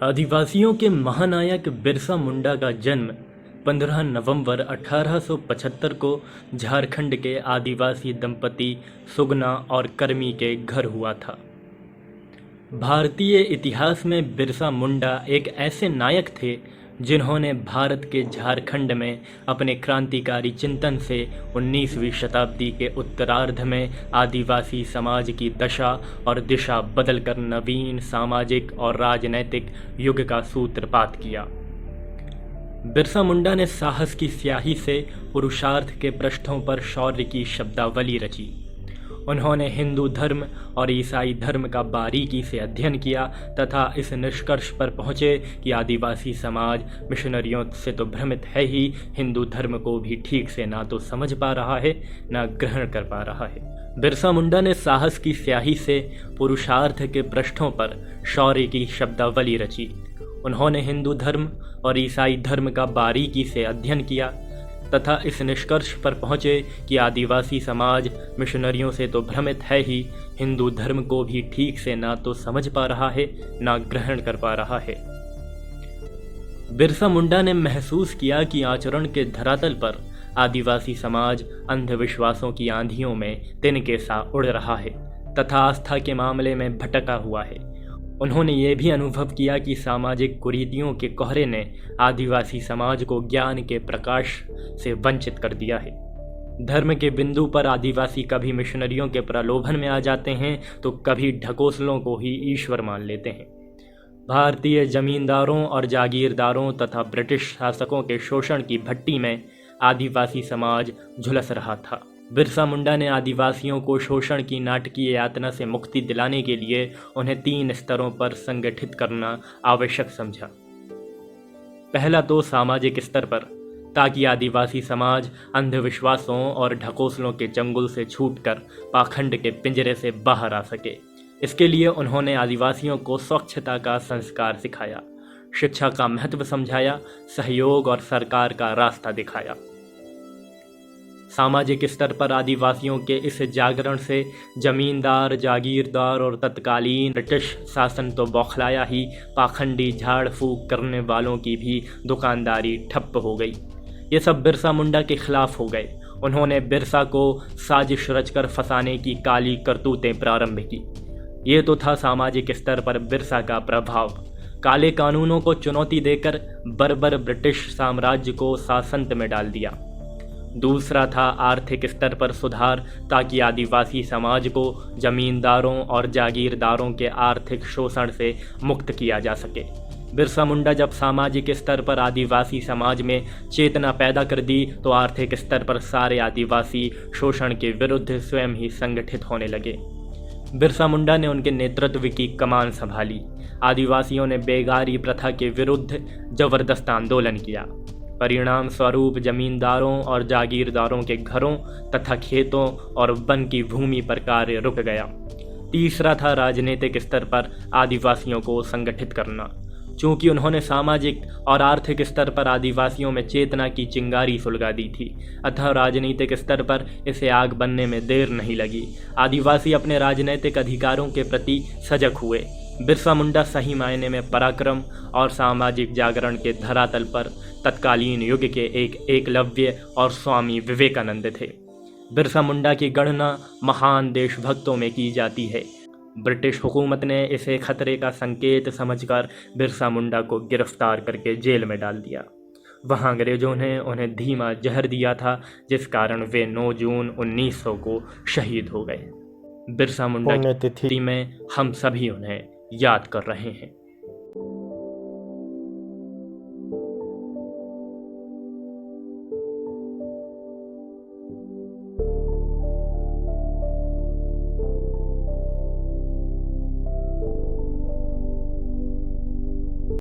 आदिवासियों के महानायक बिरसा मुंडा का जन्म 15 नवंबर 1875 को झारखंड के आदिवासी दंपति सुगना और कर्मी के घर हुआ था। भारतीय इतिहास में बिरसा मुंडा एक ऐसे नायक थे जिन्होंने भारत के झारखंड में अपने क्रांतिकारी चिंतन से 19वीं शताब्दी के उत्तरार्ध में आदिवासी समाज की दशा और दिशा बदलकर नवीन सामाजिक और राजनैतिक युग का सूत्रपात किया। बिरसा मुंडा ने साहस की स्याही से पुरुषार्थ के पृष्ठों पर शौर्य की शब्दावली रची। उन्होंने हिंदू धर्म और ईसाई धर्म का बारीकी से अध्ययन किया तथा इस निष्कर्ष पर पहुँचे कि आदिवासी समाज मिशनरियों से तो भ्रमित है ही, हिंदू धर्म को भी ठीक से ना तो समझ पा रहा है ना ग्रहण कर पा रहा है। बिरसा मुंडा ने साहस की स्याही से पुरुषार्थ के पृष्ठों पर शौर्य की शब्दावली रची। उन्होंने हिंदू धर्म और ईसाई धर्म का बारीकी से अध्ययन किया तथा इस निष्कर्ष पर पहुँचे कि आदिवासी समाज मिशनरियों से तो भ्रमित है ही, हिंदू धर्म को भी ठीक से ना तो समझ पा रहा है ना ग्रहण कर पा रहा है। बिरसा मुंडा ने महसूस किया कि आचरण के धरातल पर आदिवासी समाज अंधविश्वासों की आंधियों में तिनके सा उड़ रहा है तथा आस्था के मामले में भटका हुआ है। उन्होंने ये भी अनुभव किया कि सामाजिक कुरीतियों के कोहरे ने आदिवासी समाज को ज्ञान के प्रकाश से वंचित कर दिया है। धर्म के बिंदु पर आदिवासी कभी मिशनरियों के प्रलोभन में आ जाते हैं तो कभी ढकोसलों को ही ईश्वर मान लेते हैं। भारतीय जमींदारों और जागीरदारों तथा ब्रिटिश शासकों के शोषण की भट्टी में आदिवासी समाज झुलस रहा था। बिरसा मुंडा ने आदिवासियों को शोषण की नाटकीय यातना से मुक्ति दिलाने के लिए उन्हें 3 स्तरों पर संगठित करना आवश्यक समझा। पहला तो सामाजिक स्तर पर, ताकि आदिवासी समाज अंधविश्वासों और ढकोसलों के चंगुल से छूटकर पाखंड के पिंजरे से बाहर आ सके। इसके लिए उन्होंने आदिवासियों को स्वच्छता का संस्कार सिखाया, शिक्षा का महत्व समझाया, सहयोग और सरकार का रास्ता दिखाया। सामाजिक स्तर पर आदिवासियों के इस जागरण से जमींदार, जागीरदार और तत्कालीन ब्रिटिश शासन तो बौखलाया ही, पाखंडी झाड़ फूक करने वालों की भी दुकानदारी ठप्प हो गई। ये सब बिरसा मुंडा के खिलाफ हो गए। उन्होंने बिरसा को साजिश रचकर फंसाने की काली करतूतें प्रारंभ की। ये तो था सामाजिक स्तर पर बिरसा का प्रभाव। काले कानूनों को चुनौती देकर बर्बर ब्रिटिश साम्राज्य को सासंत में डाल दिया। दूसरा था आर्थिक स्तर पर सुधार, ताकि आदिवासी समाज को जमींदारों और जागीरदारों के आर्थिक शोषण से मुक्त किया जा सके। बिरसा मुंडा जब सामाजिक स्तर पर आदिवासी समाज में चेतना पैदा कर दी तो आर्थिक स्तर पर सारे आदिवासी शोषण के विरुद्ध स्वयं ही संगठित होने लगे। बिरसा मुंडा ने उनके नेतृत्व की कमान संभाली। आदिवासियों ने बेगारी प्रथा के विरुद्ध जबरदस्त आंदोलन किया। परिणाम स्वरूप जमींदारों और जागीरदारों के घरों तथा खेतों और वन की भूमि पर कार्य रुक गया। तीसरा था राजनीतिक स्तर पर आदिवासियों को संगठित करना। चूंकि उन्होंने सामाजिक और आर्थिक स्तर पर आदिवासियों में चेतना की चिंगारी सुलगा दी थी, अतः राजनीतिक स्तर पर इसे आग बनने में देर नहीं लगी। आदिवासी अपने राजनीतिक अधिकारों के प्रति सजग हुए। बिरसा मुंडा सही मायने में पराक्रम और सामाजिक जागरण के धरातल पर तत्कालीन युग के एक एकलव्य और स्वामी विवेकानंद थे। बिरसा मुंडा की गणना महान देशभक्तों में की जाती है। ब्रिटिश हुकूमत ने इसे खतरे का संकेत समझकर बिरसा मुंडा को गिरफ्तार करके जेल में डाल दिया। वहां अंग्रेजों ने उन्हें धीमा जहर दिया था, जिस कारण वे 9 जून 1900 को शहीद हो गए। बिरसा मुंडा की तिथि में हम सभी उन्हें याद कर रहे हैं।